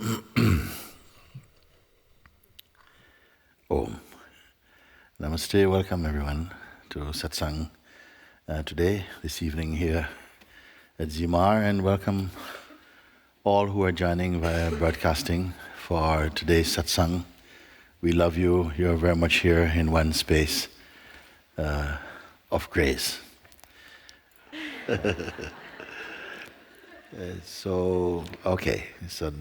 Om. Namaste, welcome everyone to Satsang today, this evening here at Zmar, and welcome all who are joining via broadcasting for today's Satsang. We love you. You're very much here in one space of grace. So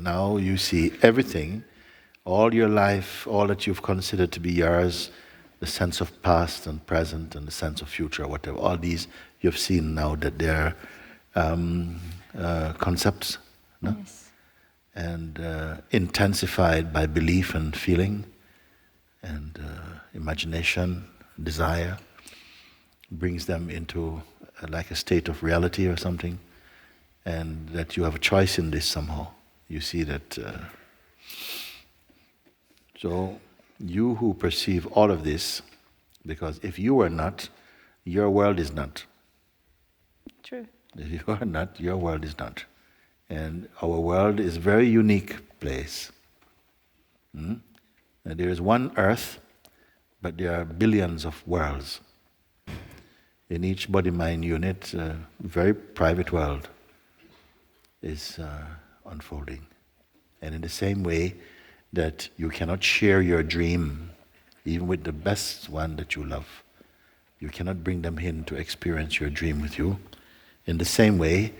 now you see everything, all your life, all that you've considered to be yours, the sense of past and present and the sense of future, whatever, all these you've seen now that they're concepts, no? Yes. And intensified by belief and feeling and imagination, desire, brings them into like a state of reality or something, and that you have a choice in this somehow. You see that. So you who perceive all of this, because if you are not, your world is not. True. If you are not, your world is not. And our world is a very unique place. And there is one earth, but there are billions of worlds. In each body-mind unit, a very private world is unfolding. And in the same way that you cannot share your dream, even with the best one that you love, you cannot bring them in to experience your dream with you. In the same way,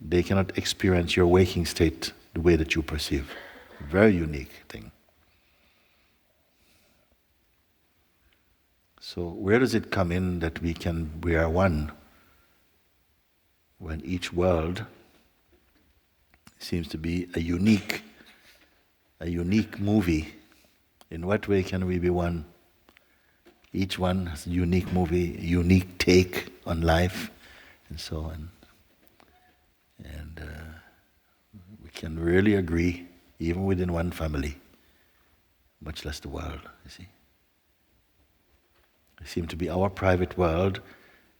they cannot experience your waking state the way that you perceive. Very unique thing. So where does it come in that we are one? When each world seems to be a unique movie. In what way can we be one? Each one has a unique movie, a unique take on life, and so on. And we can really agree, even within one family, much less the world, you see. It seems to be our private world,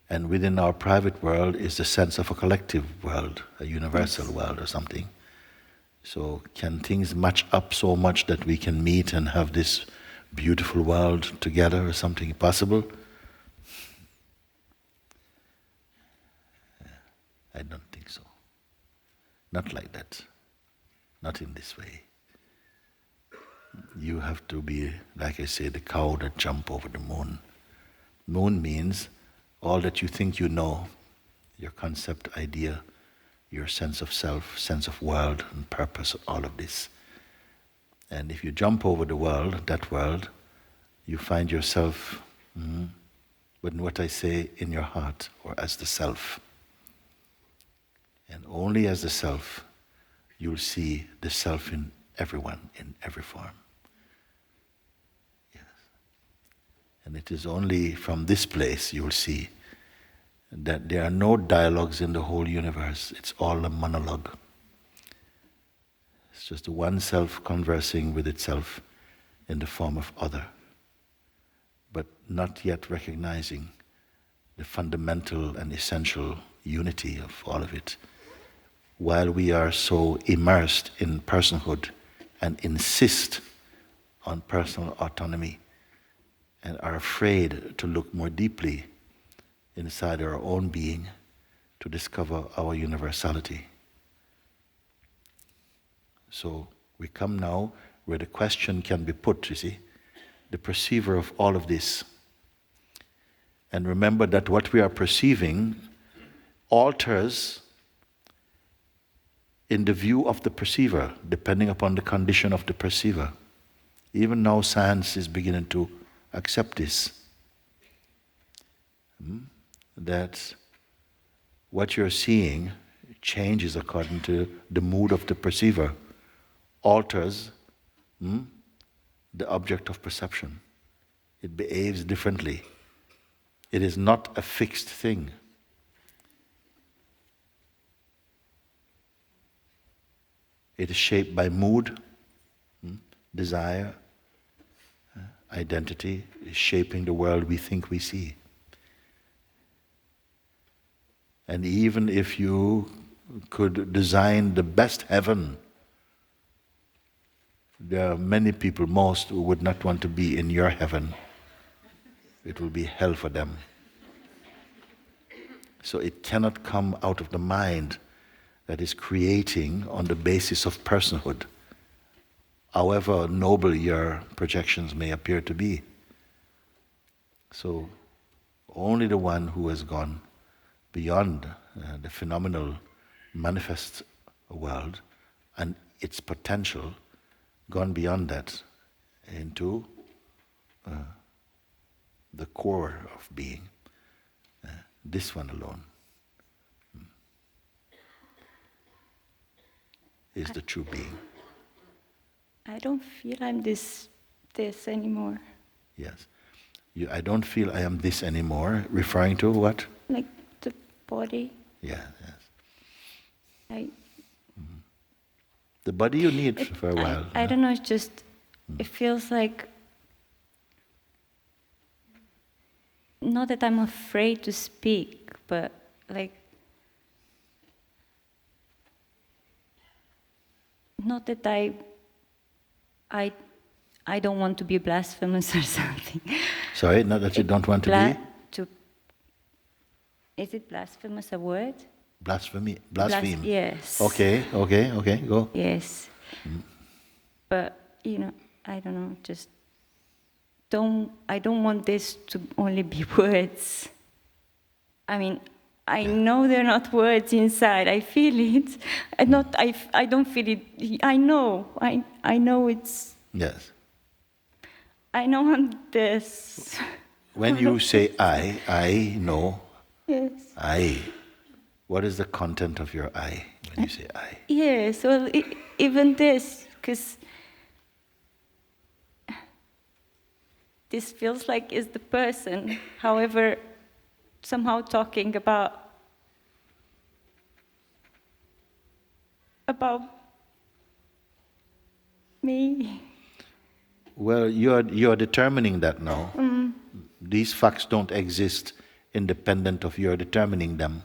and within our private world is the sense of a collective world, a universal world or something. So can things match up so much that we can meet and have this beautiful world together or something possible? I don't think so. Not like that. Not in this way. You have to be, like I say, the cow that jumped over the moon. Moon means all that you think you know, your concept, idea, your sense of self, sense of world and purpose, all of this. And if you jump over the world, that world, you find yourself, but in what I say, in your heart, or as the self. And only as the self, you'll see the self in everyone, in every form. Yes. And it is only from this place you'll see that there are no dialogues in the whole universe. It's all a monologue. It's just the one self conversing with itself in the form of other, but not yet recognizing the fundamental and essential unity of all of it. While we are so immersed in personhood and insist on personal autonomy and are afraid to look more deeply inside our own being to discover our universality. So we come now where the question can be put, you see, the perceiver of all of this. And remember that what we are perceiving alters in the view of the perceiver, depending upon the condition of the perceiver. Even now science is beginning to accept this. That what you're seeing changes according to the mood of the perceiver, alters the object of perception. It behaves differently. It is not a fixed thing. It is shaped by mood, desire, identity, is shaping the world we think we see. And even if you could design the best heaven There are many people, most, who would not want to be in your heaven. It will be hell for them. So it cannot come out of the mind that is creating on the basis of personhood, however noble your projections may appear to be. So only the one who has gone beyond the phenomenal manifest world and its potential, gone beyond that into the core of being, this one alone is the true being. I don't feel I'm this anymore. Yes. I don't feel I am this anymore, referring to what? Like the body. Yeah, yes. I The body you need for a while. I don't know, it's just, it feels like, not that I'm afraid to speak, but like, not that I don't want to be blasphemous or something. Sorry, not that you don't want to be? Is it blasphemous a word? Blasphemy. Blaspheme. Yes. Okay, go. Yes. But, I don't know, just I don't want this to only be words. I mean, I know they're not words inside. I feel it. I don't feel it. I know. I know it's. Yes. I know I'm this. When you say I know. Yes. I. What is the content of your I when you say I? Yes. Well, even this, because this feels like is the person. However, somehow talking about me. Well, you are determining that now. These facts don't exist independent of your determining them.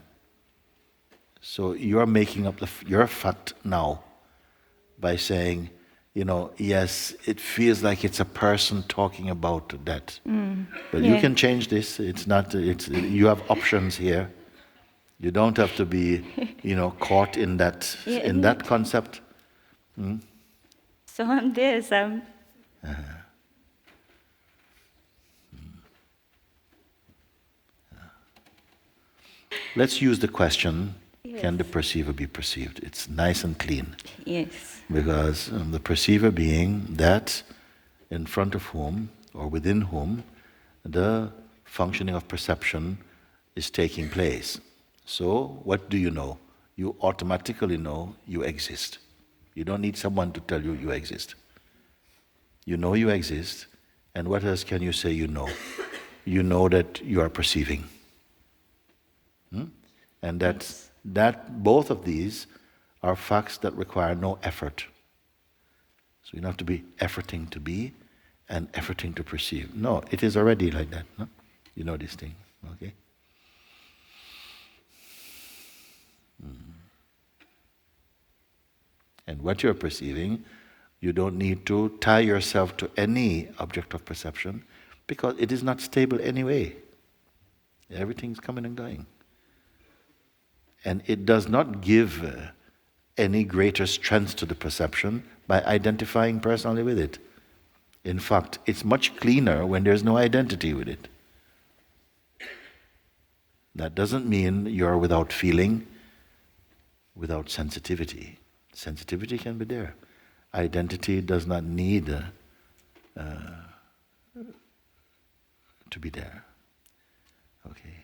So you are making up your fact now by saying, yes, it feels like it's a person talking about that. But you can change this. It's not. You have options here. You don't have to be, caught in that that concept. So I'm this. Let's use the question: Yes. Can the perceiver be perceived? It's nice and clean. Yes. Because the perceiver being that in front of whom or within whom the functioning of perception is taking place. So, what do you know? You automatically know you exist. You don't need someone to tell you you exist. You know you exist, and what else can you say you know? You know that you are perceiving. And that both of these are facts that require no effort. So you don't have to be efforting to be and efforting to perceive. No, it is already like that. No? You know this thing, okay? And what you're perceiving, you don't need to tie yourself to any object of perception because it is not stable anyway. Everything's coming and going. And it does not give any greater strength to the perception by identifying personally with it. In fact, it's much cleaner when there's no identity with it. That doesn't mean you're without feeling, without sensitivity. Sensitivity can be there. Identity does not need to be there. Okay.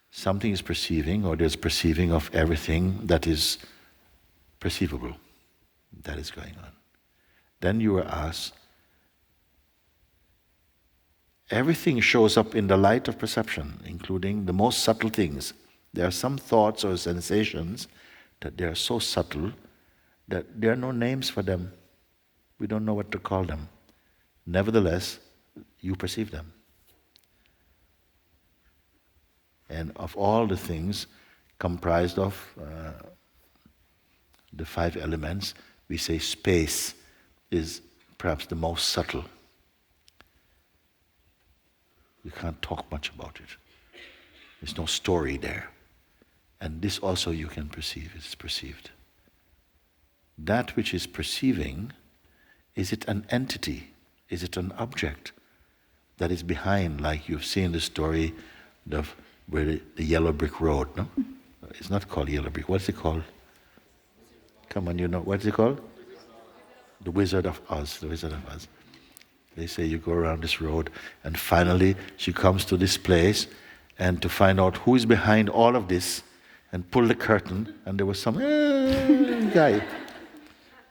Something is perceiving, or there's perceiving of everything that is perceivable. That is going on. Then you are asked, everything shows up in the light of perception, including the most subtle things. There are some thoughts or sensations that they are so subtle that there are no names for them. We don't know what to call them. Nevertheless, you perceive them. And of all the things comprised of the 5 elements, we say space is perhaps the most subtle. We can't talk much about it. There's no story there. And this also you can perceive, it's perceived. That which is perceiving, is it an entity? Is it an object that is behind, like you've seen the story of where the yellow brick road, no? It's not called yellow brick, what's it called? Come on, you know, what's it called? The Wizard of Oz, the Wizard of Oz. They say you go around this road and finally she comes to this place and to find out who is behind all of this and pull the curtain and there was some guy.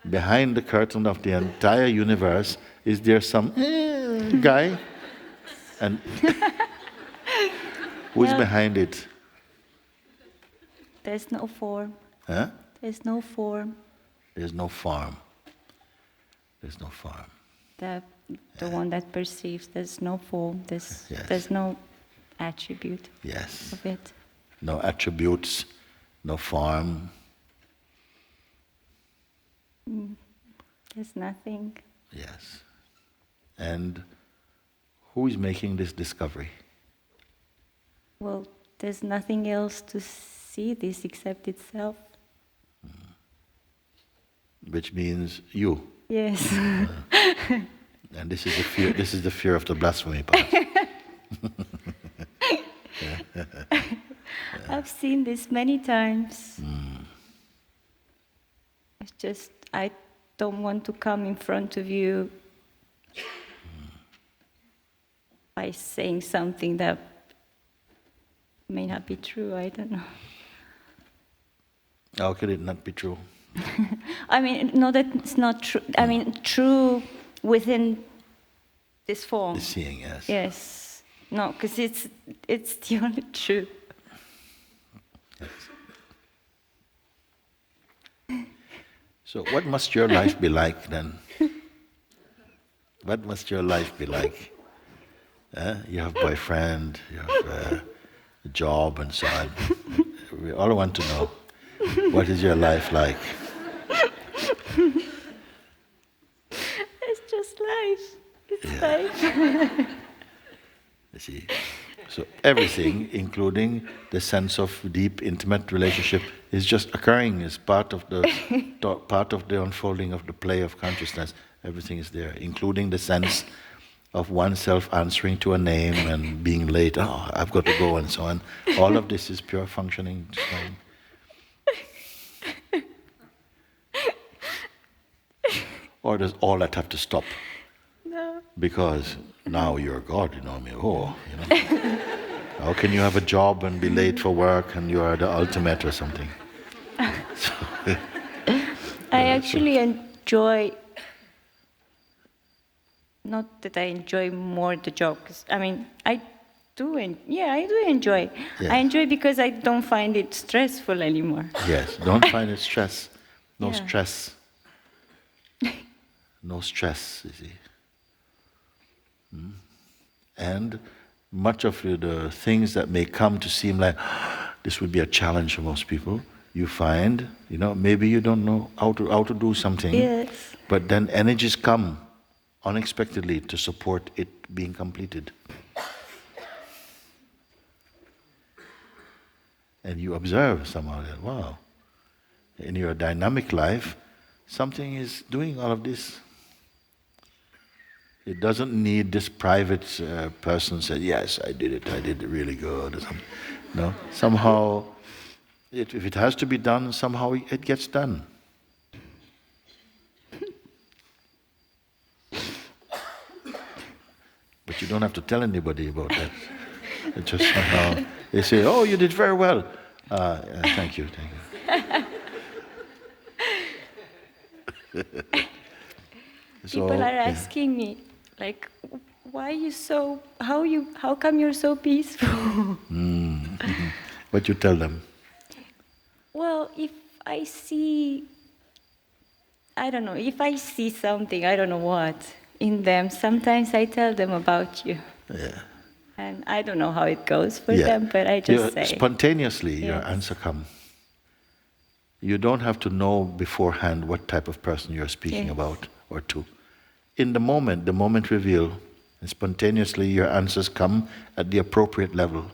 Behind the curtain of the entire universe, is there some guy? And who is behind it? There's no form. Huh? There's no form. There's no form. There's no form. The one that perceives, there's no form, there's no attribute of it. No attributes, no form. There's nothing. Yes. And who is making this discovery? Well, there's nothing else to see this except itself. Which means you. Yes. And this is the fear. This is the fear of the blasphemy part. I've seen this many times. It's just I don't want to come in front of you by saying something that may not be true. I don't know. How could it not be true? I mean, no, that it's not true. I mean, true within this form. The seeing, yes. Yes. No, because it's the only truth. Yes. So what must your life be like then? What must your life be like? You have a boyfriend, you have a job and so on. We all want to know, what is your life like? It's just life. It's life. You see, so everything, including the sense of deep, intimate relationship, is just occurring as part of the unfolding of the play of consciousness. Everything is there, including the sense of oneself answering to a name and being late. Oh, I've got to go and so on. All of this is pure functioning. Or does all that have to stop? No. Because now you're God, you know what I mean? Oh, you know. How can you have a job and be late for work and you are the ultimate or something? So, I actually enjoy, not that I enjoy more the job, 'cause, I mean, I do enjoy. Yeah. I enjoy because I don't find it stressful anymore. yes, don't find it stress. No Yeah. stress. No stress, you see. And much of the things that may come to seem like this would be a challenge for most people, you find, maybe you don't know how to do something, Yes. but then energies come unexpectedly to support it being completed. And you observe somehow that, wow, in your dynamic life, something is doing all of this. It doesn't need this private person said, yes, I did it really good or something. No, somehow, if it has to be done, somehow it gets done. But you don't have to tell anybody about that. It just somehow, they say, oh, you did very well. Thank you. People are asking me, like, why you so? How come you're so peaceful? What you tell them? Well, if I see, I don't know, if I see something, I don't know what, in them, sometimes I tell them about you. Yeah. And I don't know how it goes for them, but I just say. Spontaneously, your answer comes. You don't have to know beforehand what type of person you're speaking about or to. In the moment reveal, and spontaneously your answers come at the appropriate level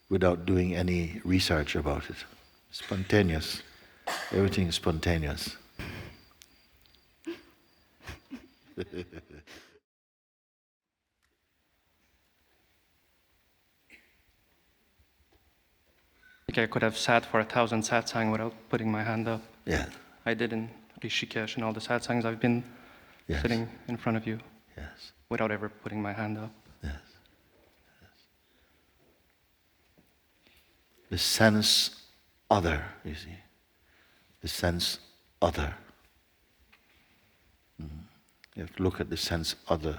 without doing any research about it. Spontaneous. Everything is spontaneous. I could have sat for 1,000 satsang without putting my hand up. Yeah. I did in Rishikesh and all the satsangs I've been sitting in front of you. Yes. Without ever putting my hand up. Yes. Yes. The sense other, you see. The sense other. You have to look at the sense other.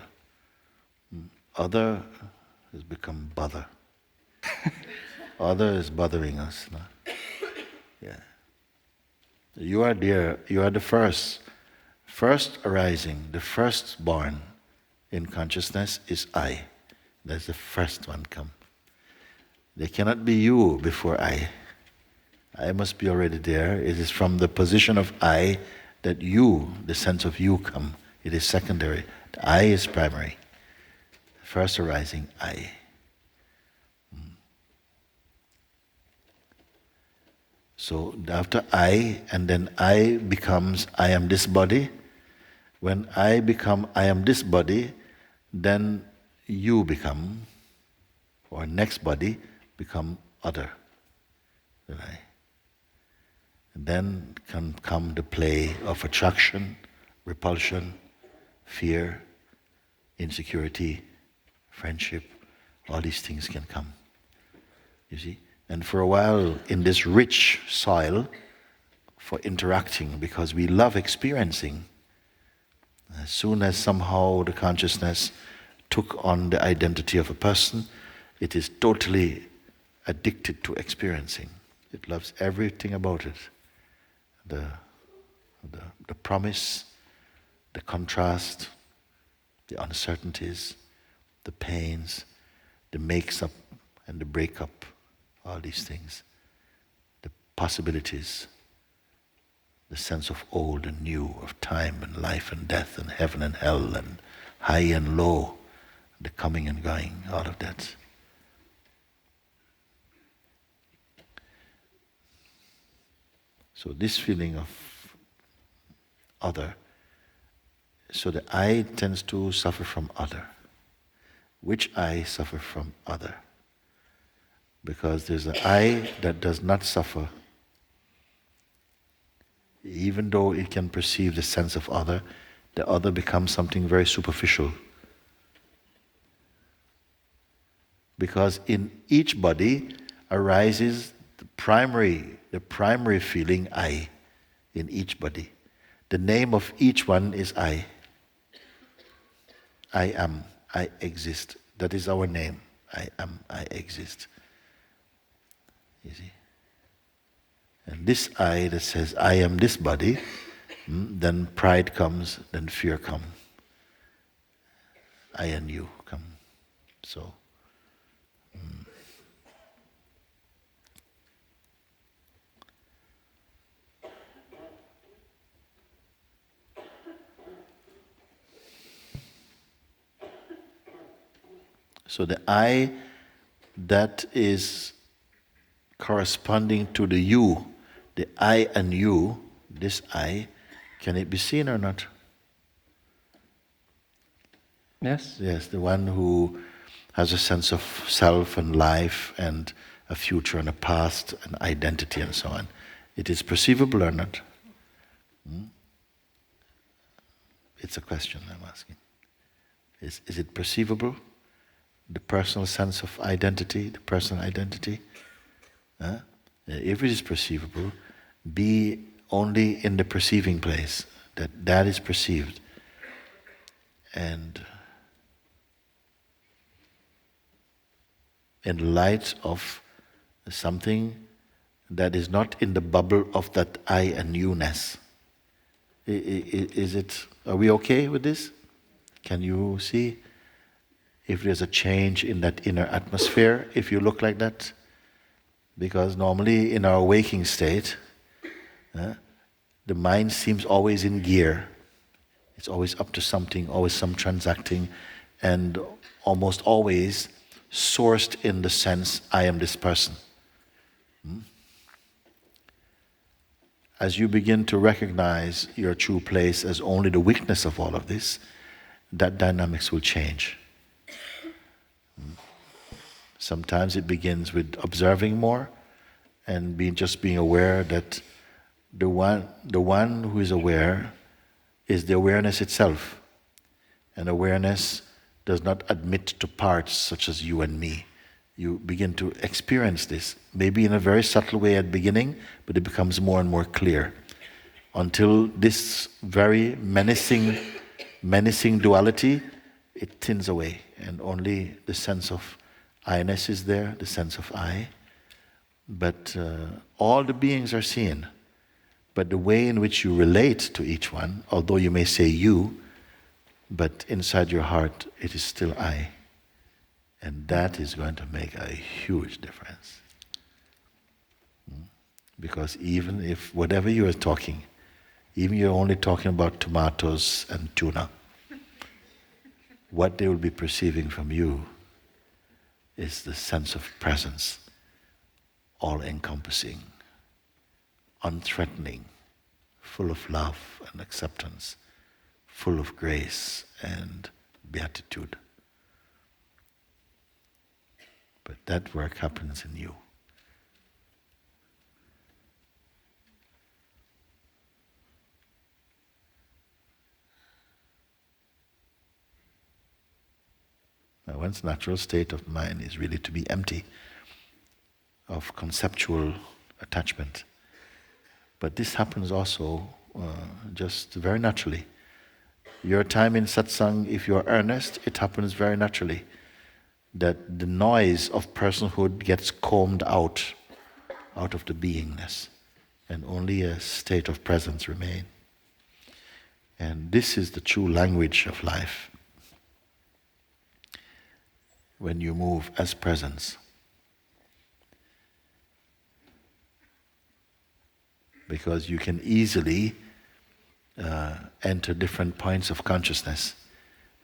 Other has become bother. Other is bothering us. No? Yeah. You are there, you are the first arising, the firstborn in consciousness is I. That's the first one come. There cannot be you before I. I must be already there. It is from the position of I that you, the sense of you come. It is secondary. The I is primary. First arising I. So after I, and then I becomes I am this body. When I become I am this body, then you become, or next body, become other than I. And then can come the play of attraction, repulsion, fear, insecurity, friendship. All these things can come. You see? And for a while, in this rich soil for interacting, because we love experiencing, as soon as somehow the consciousness took on the identity of a person, it is totally addicted to experiencing. It loves everything about it. The promise, the contrast, the uncertainties, the pains, the makes-up and the break-up, all these things, the possibilities, the sense of old and new, of time and life and death and heaven and hell and high and low, the coming and going, all of that. So this feeling of other, so the I tends to suffer from other. Which I suffer from other? Because there's an I that does not suffer. Even though it can perceive the sense of other, the other becomes something very superficial. Because in each body arises the primary feeling I in each body. The name of each one is I. I am, I exist. That is our name. I am, I exist. You see? And this I that says, I am this body, then pride comes, then fear comes. I and you come. So, so the I that is corresponding to the you, the I and you, this I, can it be seen or not? Yes? Yes, the one who has a sense of self and life and a future and a past and identity and so on. It is perceivable or not? It's a question I'm asking. Is it perceivable? The personal sense of identity, the personal identity? If it is perceivable, be only in the perceiving place, that is perceived. And in light of something that is not in the bubble of that I and you-ness. Are we okay with this? Can you see if there's a change in that inner atmosphere if you look like that? Because normally in our waking state, The mind seems always in gear. It's always up to something, always some transacting, and almost always sourced in the sense, I am this person. As you begin to recognize your true place as only the weakness of all of this, that dynamics will change. Sometimes it begins with observing more and just being aware that the one who is aware is the awareness itself. And awareness does not admit to parts such as you and me. You begin to experience this, maybe in a very subtle way at the beginning, but it becomes more and more clear. Until this very menacing duality, it thins away, and only the sense of I-ness is there, the sense of I. But all the beings are seen. But the way in which you relate to each one, although you may say you, but inside your heart it is still I. And that is going to make a huge difference. Because even if whatever you are talking, even you're only talking about tomatoes and tuna, what they will be perceiving from you is the sense of presence, all-encompassing, unthreatening, full of love and acceptance, full of grace and beatitude. But that work happens in you. Now, one's natural state of mind is really to be empty of conceptual attachment. But this happens also just very naturally. Your time in satsang, if you're earnest, it happens very naturally. That the noise of personhood gets combed out of the beingness, and only a state of presence remains. And this is the true language of life. When you move as presence. Because you can easily enter different points of consciousness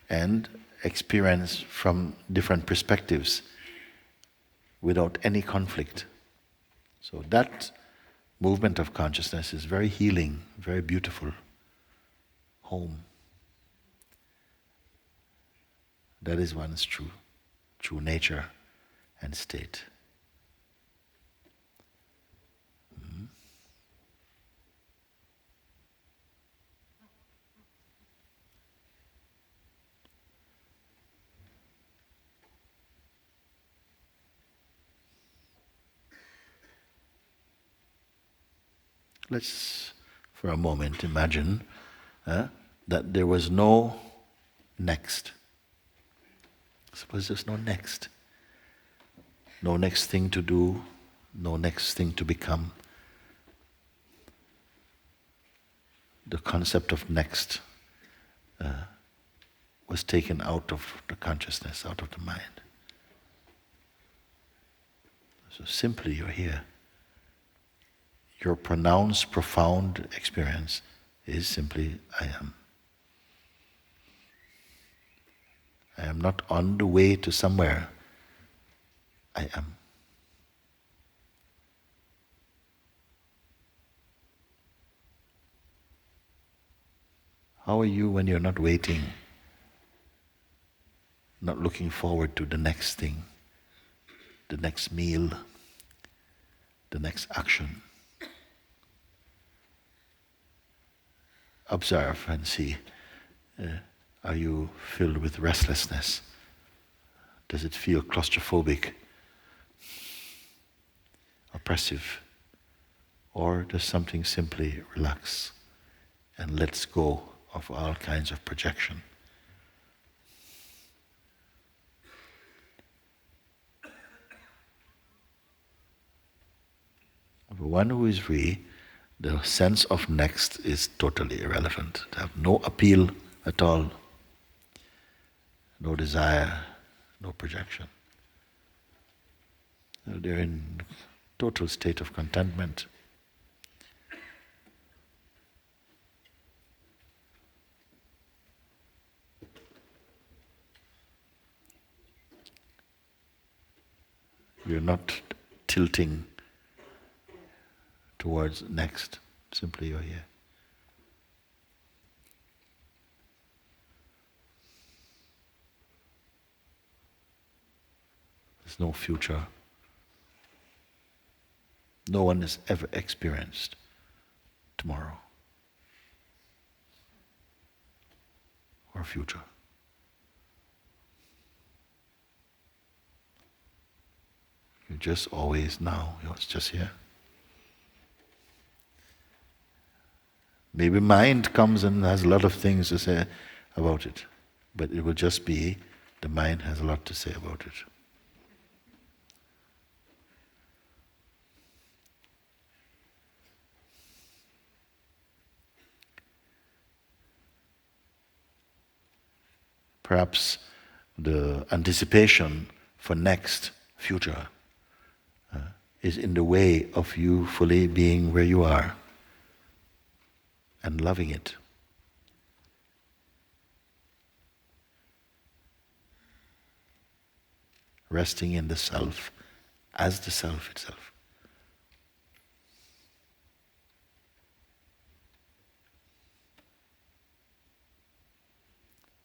and experience from different perspectives without any conflict. So that movement of consciousness is very healing, very beautiful. Home. That is one's true nature and state. Let's, for a moment, imagine that there was no next. Suppose there's no next. No next thing to do, no next thing to become. The concept of next was taken out of the consciousness, out of the mind. So simply you're here. Your pronounced, profound experience is simply, I am. I am not on the way to somewhere. I am. How are you when you're not waiting, not looking forward to the next thing, the next meal, the next action? Observe and see, are you filled with restlessness? Does it feel claustrophobic, oppressive? Or does something simply relax and lets go of all kinds of projection? For one who is free, the sense of next is totally irrelevant. They have no appeal at all, no desire, no projection. They're in total state of contentment. You're not tilting towards next. Simply you're here. There's no future. No one has ever experienced tomorrow or future. You're just always now. You're just here. Maybe mind comes and has a lot of things to say about it, but it will just be the mind has a lot to say about it. Perhaps the anticipation for next future is in the way of you fully being where you are and loving it. Resting in the self as the self itself.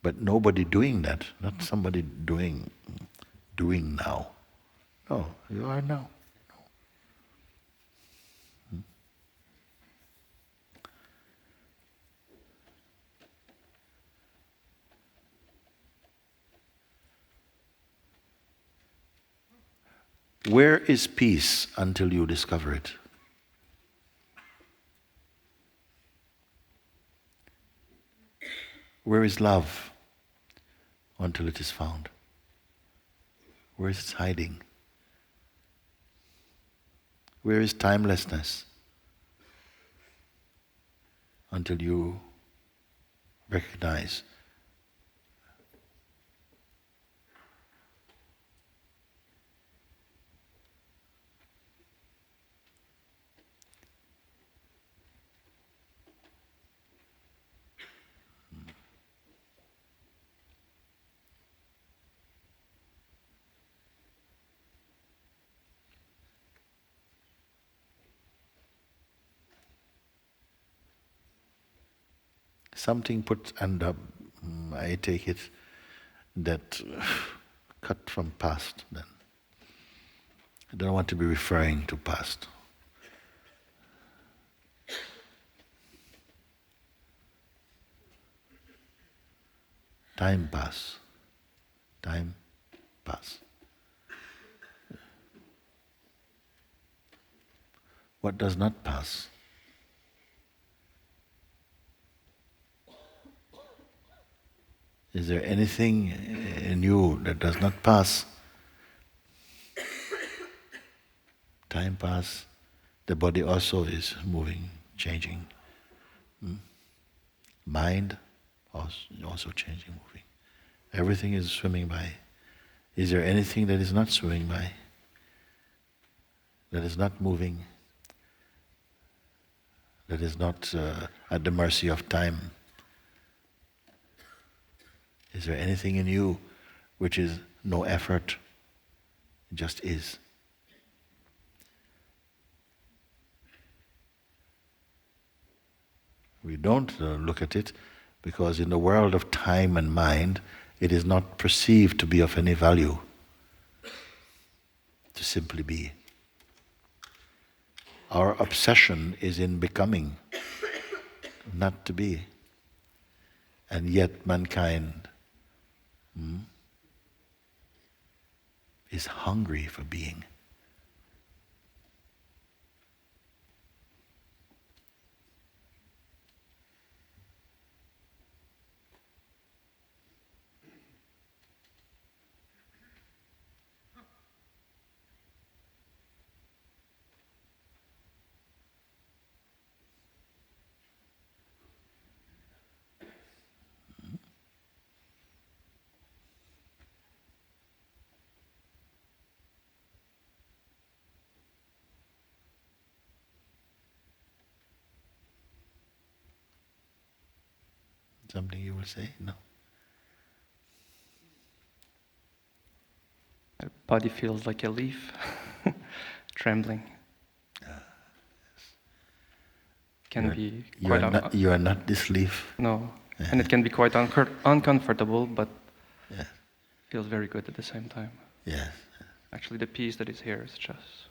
But nobody doing that, not somebody doing now. No, you are now. Where is peace until you discover it? Where is love until it is found? Where is it hiding? Where is timelessness until you recognize something put and I take it that cut from past then. I don't want to be referring to past. Time pass. Time pass. What does not pass? Is there anything in you that does not pass? Time pass. The body also is moving, changing. Mind also changing, moving. Everything is swimming by. Is there anything that is not swimming by? That is not moving? That is not at the mercy of time? Is there anything in you which is no effort, it just is? We don't look at it because in the world of time and mind, it is not perceived to be of any value, to simply be. Our obsession is in becoming, not to be. And yet mankind is hungry for being. Something you will say? No. body feels like a leaf, trembling. Can be quite you are not this leaf. No, and it can be quite uncomfortable, but feels very good at the same time. Yes. Actually, the peace that is here is just.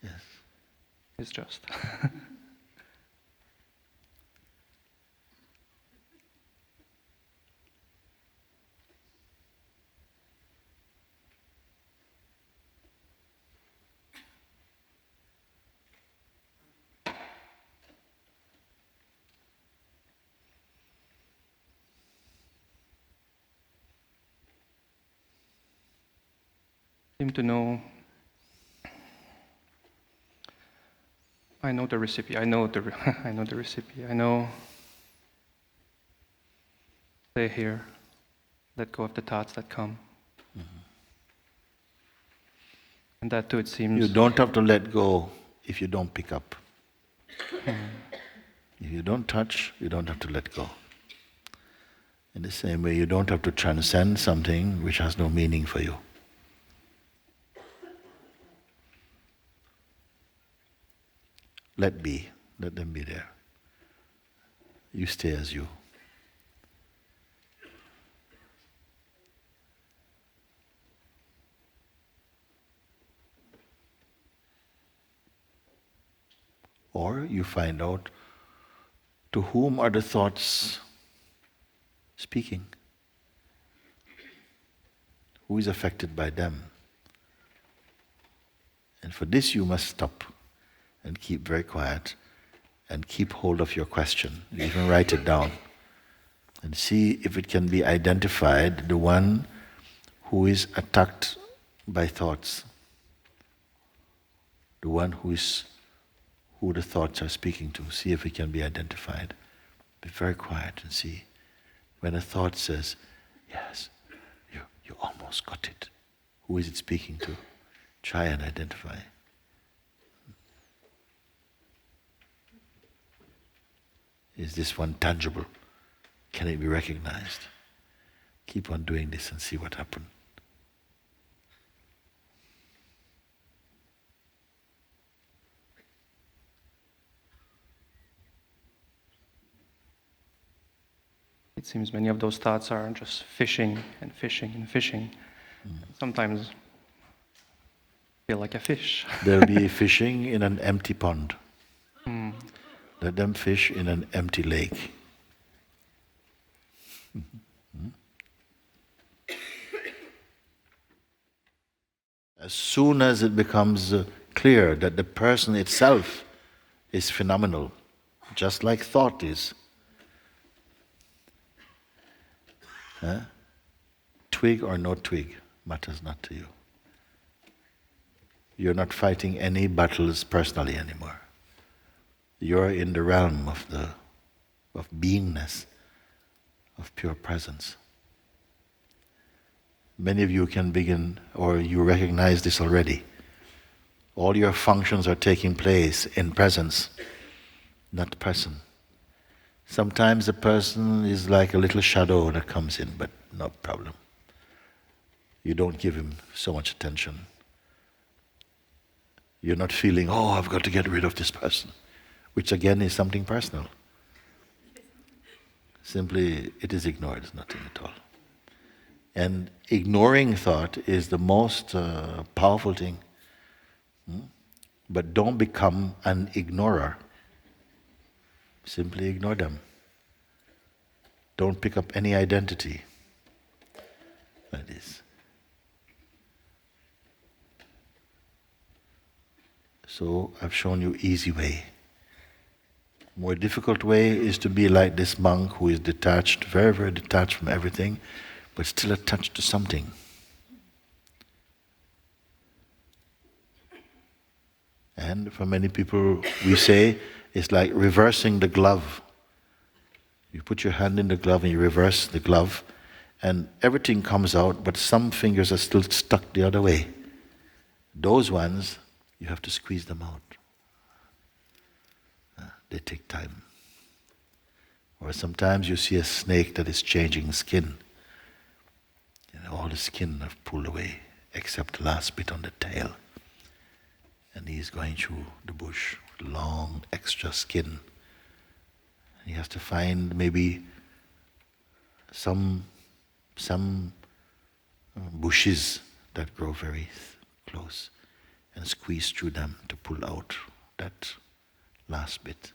Yes. It's just. Seem to know. I know the recipe. I know the recipe. I know. Stay here. Let go of the thoughts that come. And that too, it seems. You don't have to let go if you don't pick up. If you don't touch, you don't have to let go. In the same way, you don't have to transcend something which has no meaning for you. Let be. Let them be there. You stay as you. Or you find out to whom are the thoughts speaking? Who is affected by them? And for this you must stop and keep very quiet and keep hold of your question. You even write it down and see if it can be identified, the one who is attacked by thoughts, the one who the thoughts are speaking to. See if it can be identified. Be very quiet and see. When a thought says, yes, you almost got it. Who is it speaking to? Try and identify. Is this one tangible? Can it be recognized? Keep on doing this and see what happens. It seems many of those thoughts are just fishing and fishing and fishing. Sometimes feel like a fish. They'll be fishing in an empty pond. Let them fish in an empty lake. As soon as it becomes clear that the person itself is phenomenal, just like thought is, twig or no twig matters not to you. You're not fighting any battles personally anymore. You're in the realm of beingness, of pure presence. Many of you can begin, or you recognize this already. All your functions are taking place in presence, not person. Sometimes the person is like a little shadow that comes in, but no problem. You don't give him so much attention. You're not feeling, oh, I've got to get rid of this person, which again is something personal. Simply, it is ignored, it's nothing at all. And ignoring thought is the most powerful thing. But don't become an ignorer. Simply ignore them. Don't pick up any identity like this. So I've shown you easy way. More difficult way is to be like this monk who is detached, very, very detached from everything, but still attached to something. And for many people, we say, it's like reversing the glove. You put your hand in the glove and you reverse the glove, and everything comes out, but some fingers are still stuck the other way. Those ones, you have to squeeze them out. They take time. Or sometimes you see a snake that is changing skin. And all the skin have pulled away, except the last bit on the tail. And he's going through the bush with long extra skin. He has to find maybe some bushes that grow very close and squeeze through them to pull out that last bit.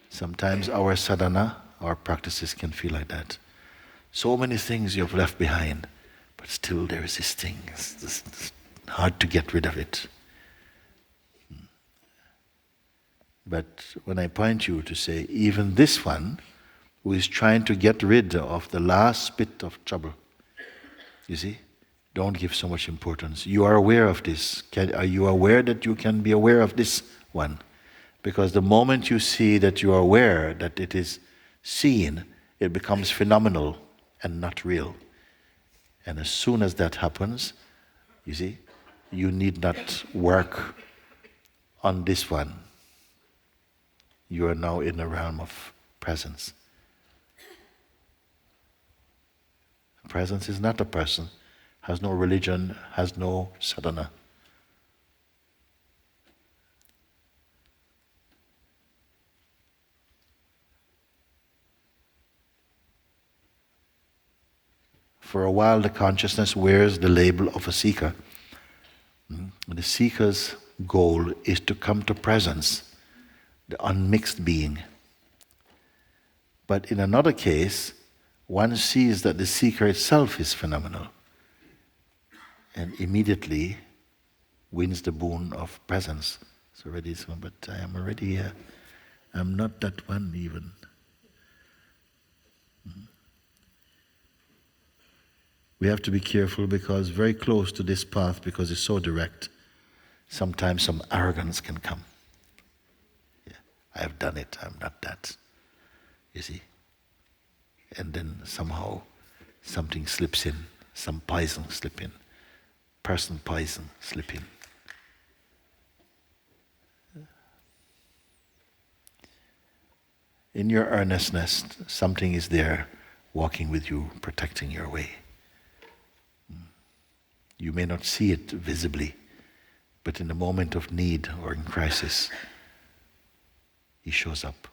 Sometimes our sadhana, our practices can feel like that. So many things you've left behind, but still there is this thing. It's hard to get rid of it. But when I point you to say, even this one, who is trying to get rid of the last bit of trouble, you see, don't give so much importance. You are aware of this. Are you aware that you can be aware of this one? Because the moment you see that you are aware that it is seen, it becomes phenomenal and not real. And as soon as that happens, you see, you need not work on this one. You are now in the realm of presence. Presence is not a person, has no religion, has no sadhana. For a while the consciousness wears the label of a seeker. The seeker's goal is to come to presence, the unmixed being. But in another case, one sees that the seeker itself is phenomenal and immediately wins the boon of presence. It's already so, but I am already here. I'm not that one even. We have to be careful because very close to this path, because it's so direct, sometimes some arrogance can come. I have done it, I'm not that. You see? And then somehow something slips in, some poison slip in, person poison slip in. In your earnestness, something is there walking with you, protecting your way. You may not see it visibly, but in the moment of need or in crisis, he shows up.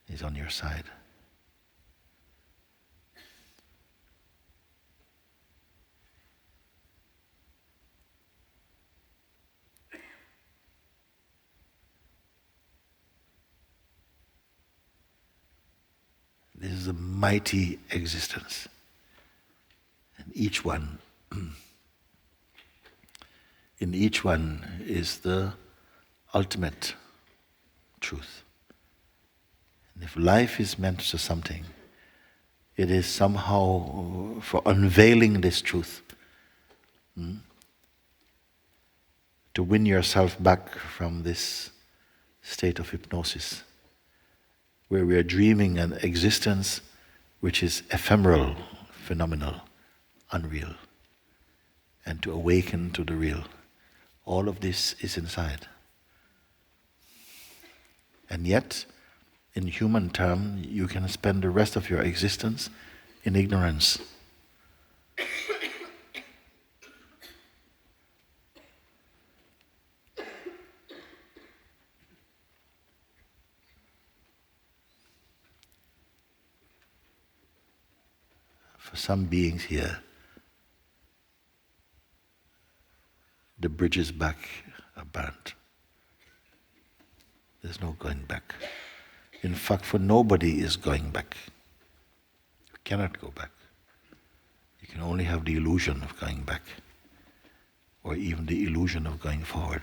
He's on your side. This is a mighty existence. And each one, in each one is the ultimate truth. And if life is meant for something, it is somehow for unveiling this truth. To win yourself back from this state of hypnosis, where we are dreaming an existence which is ephemeral, phenomenal, unreal, and to awaken to the real. All of this is inside. And yet, in human terms, you can spend the rest of your existence in ignorance. For some beings here, the bridges back are burnt. There's no going back. In fact, for nobody is going back. You cannot go back. You can only have the illusion of going back, or even the illusion of going forward.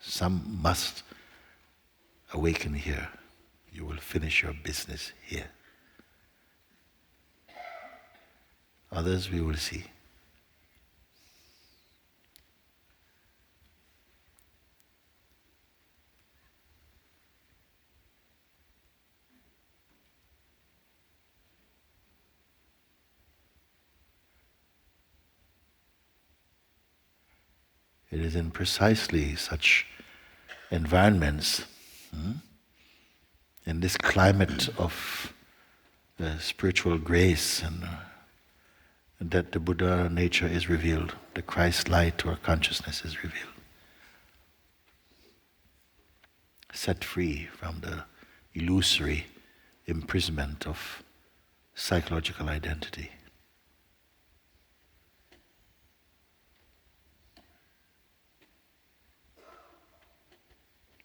Some must awaken here. You will finish your business here. Others we will see. It is in precisely such environments, in this climate of spiritual grace, and that the Buddha nature is revealed, the Christ light or consciousness is revealed. Set free from the illusory imprisonment of psychological identity.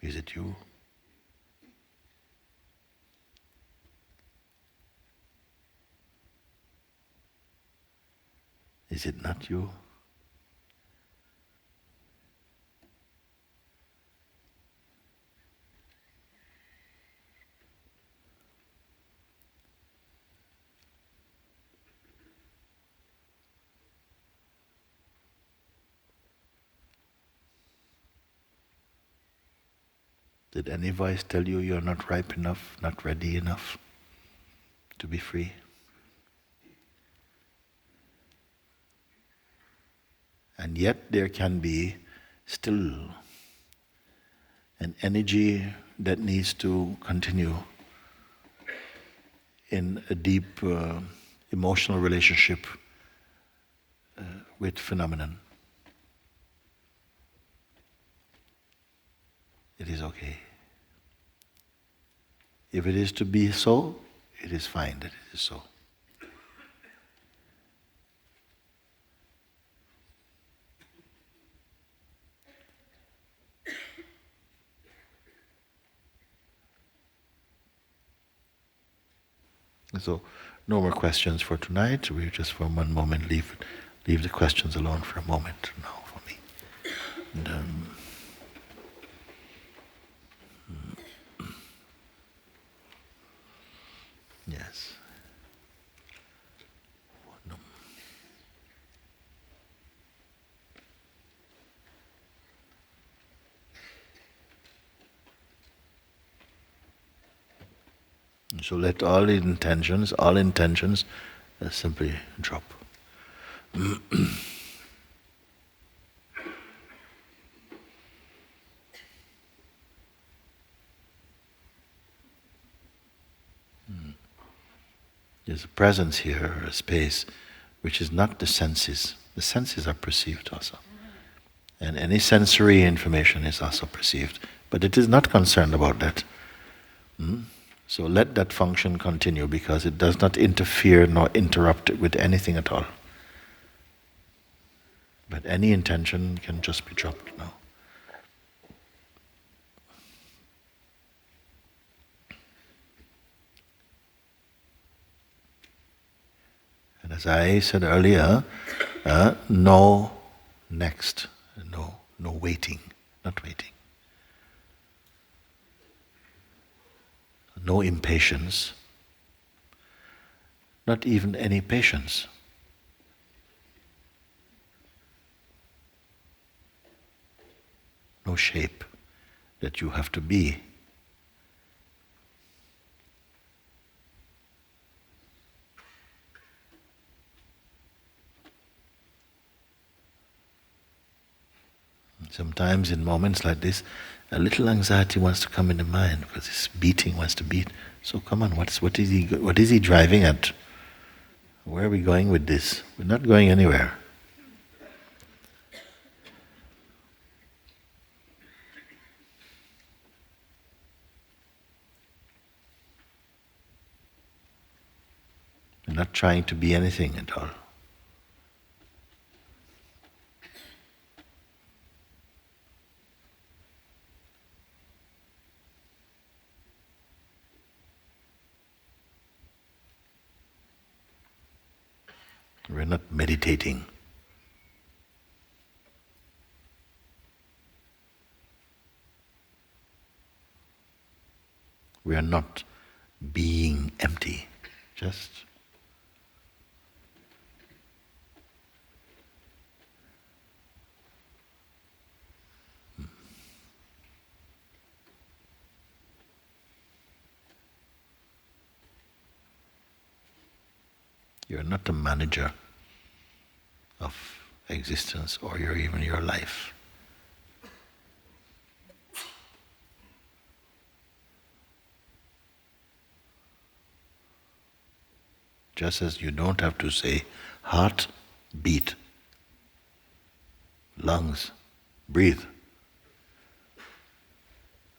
Is it you? Is it not you? Did any voice tell you you're not ripe enough, not ready enough to be free? And yet there can be still an energy that needs to continue in a deep emotional relationship with phenomenon. It is okay. If it is to be so, it is fine that it is so. So, no more questions for tonight. We just for one moment leave the questions alone for a moment now for me. And, yes. So let all intentions simply drop. There's a presence here, a space, which is not the senses. The senses are perceived also. And any sensory information is also perceived. But it is not concerned about that. So let that function continue because it does not interfere nor interrupt with anything at all. But any intention can just be dropped now. And as I said earlier, no next, no waiting, not waiting. No impatience, not even any patience. No shape that you have to be. Sometimes in moments like this, a little anxiety wants to come in the mind because this beating wants to beat. So come on, what is he driving at? Where are we going with this? We're not going anywhere. We're not trying to be anything at all. We're not meditating. We are not being empty. Just you're not the manager of existence or even your life. Just as you don't have to say heart, beat, lungs, breathe,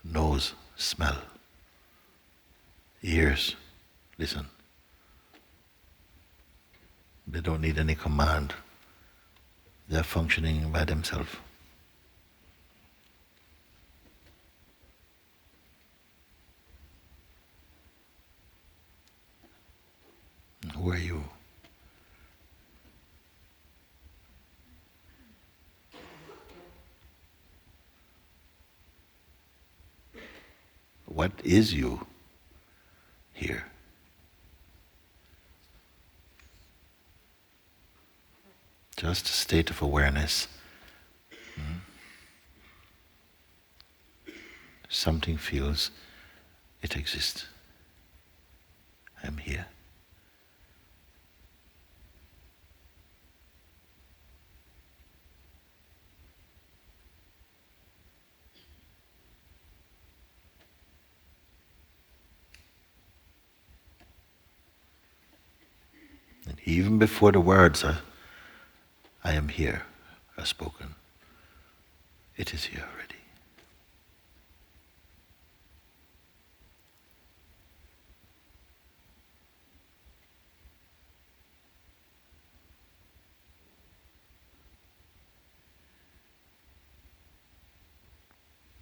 nose, smell, ears, listen. They don't need any command. They're functioning by themselves. Who are you? What is you here? Just a state of awareness. Something feels it exists. I'm here. And even before the words I am here are spoken, it is here already.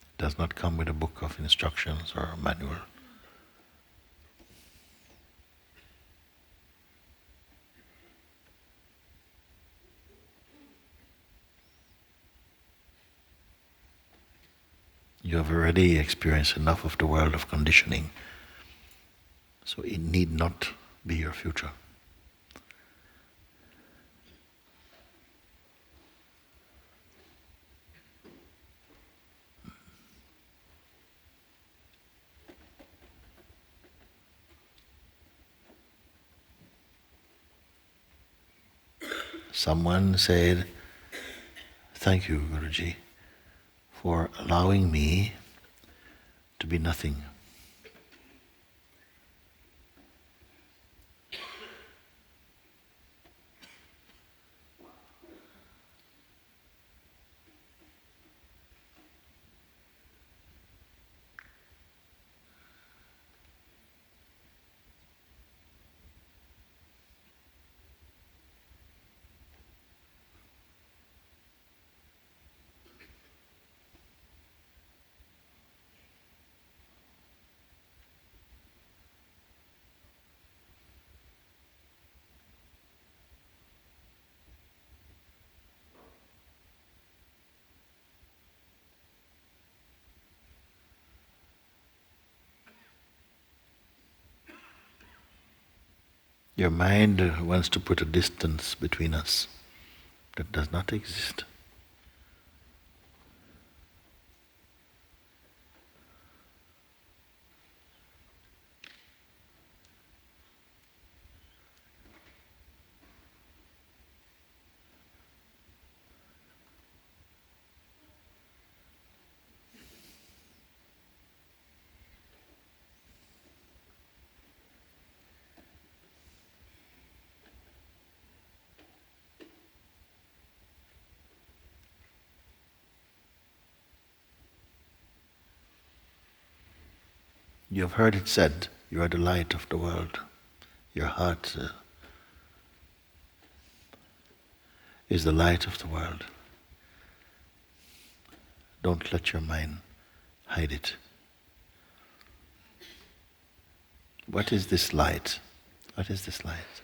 It does not come with a book of instructions or a manual. You have already experienced enough of the world of conditioning, so it need not be your future. Someone said, "Thank you, Guruji, for allowing me to be nothing." Your mind wants to put a distance between us that does not exist. You have heard it said, you are the light of the world. Your heart is the light of the world. Don't let your mind hide it. What is this light? What is this light?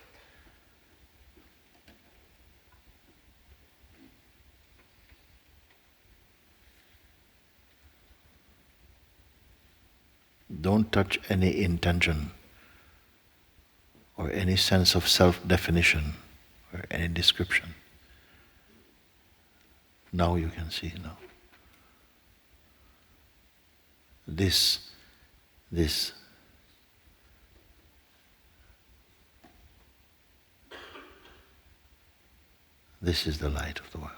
Don't touch any intention or any sense of self-definition or any description. Now you can see now. This is the light of the world.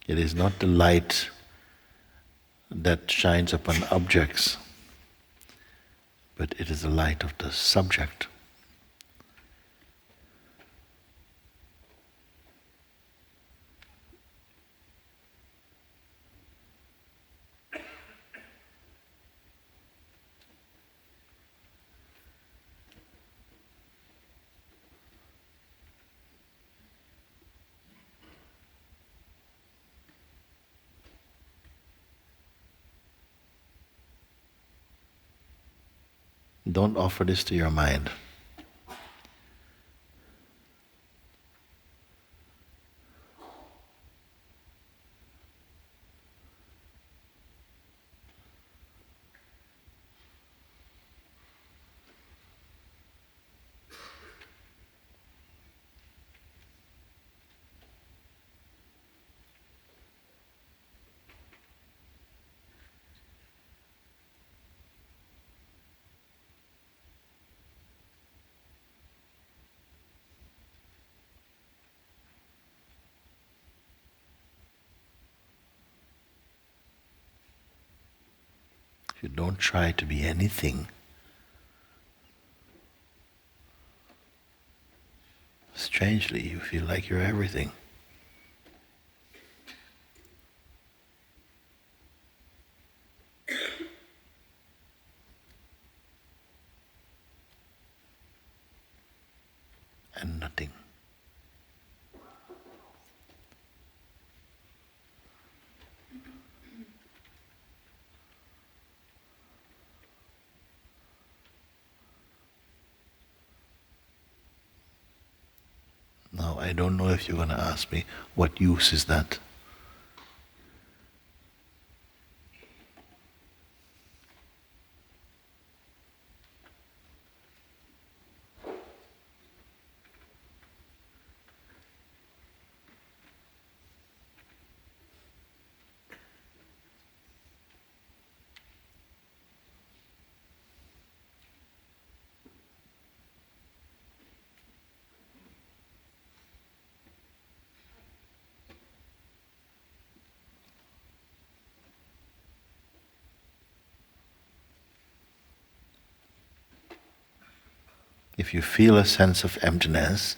It is not the light that shines upon objects, but it is the light of the subject. Don't offer this to your mind. You don't try to be anything. Strangely, you feel like you're everything. And nothing. Now, I don't know if you're going to ask me, what use is that? If you feel a sense of emptiness,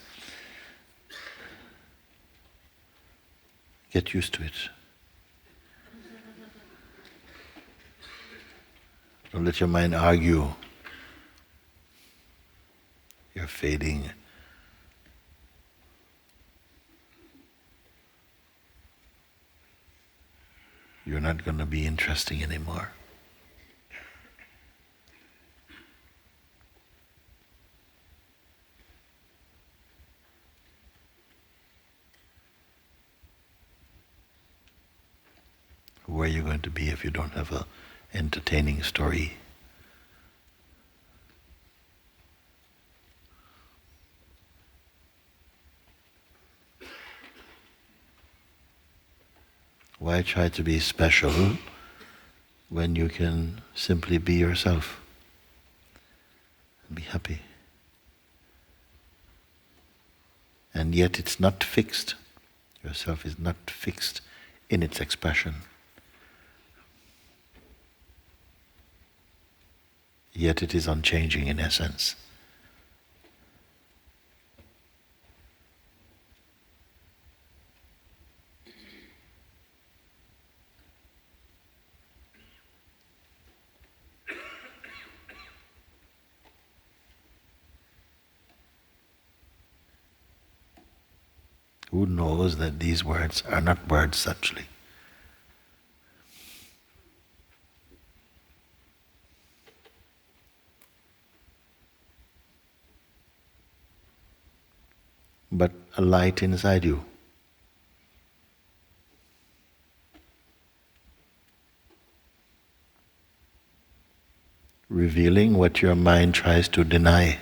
get used to it. Don't let your mind argue. You're fading. You're not going to be interesting anymore. Who are you going to be if you don't have an entertaining story? Why try to be special when you can simply be yourself and be happy? And yet it's not fixed. Yourself is not fixed in its expression. Yet it is unchanging in essence. Who knows that these words are not words actually? But a light inside you. Revealing what your mind tries to deny.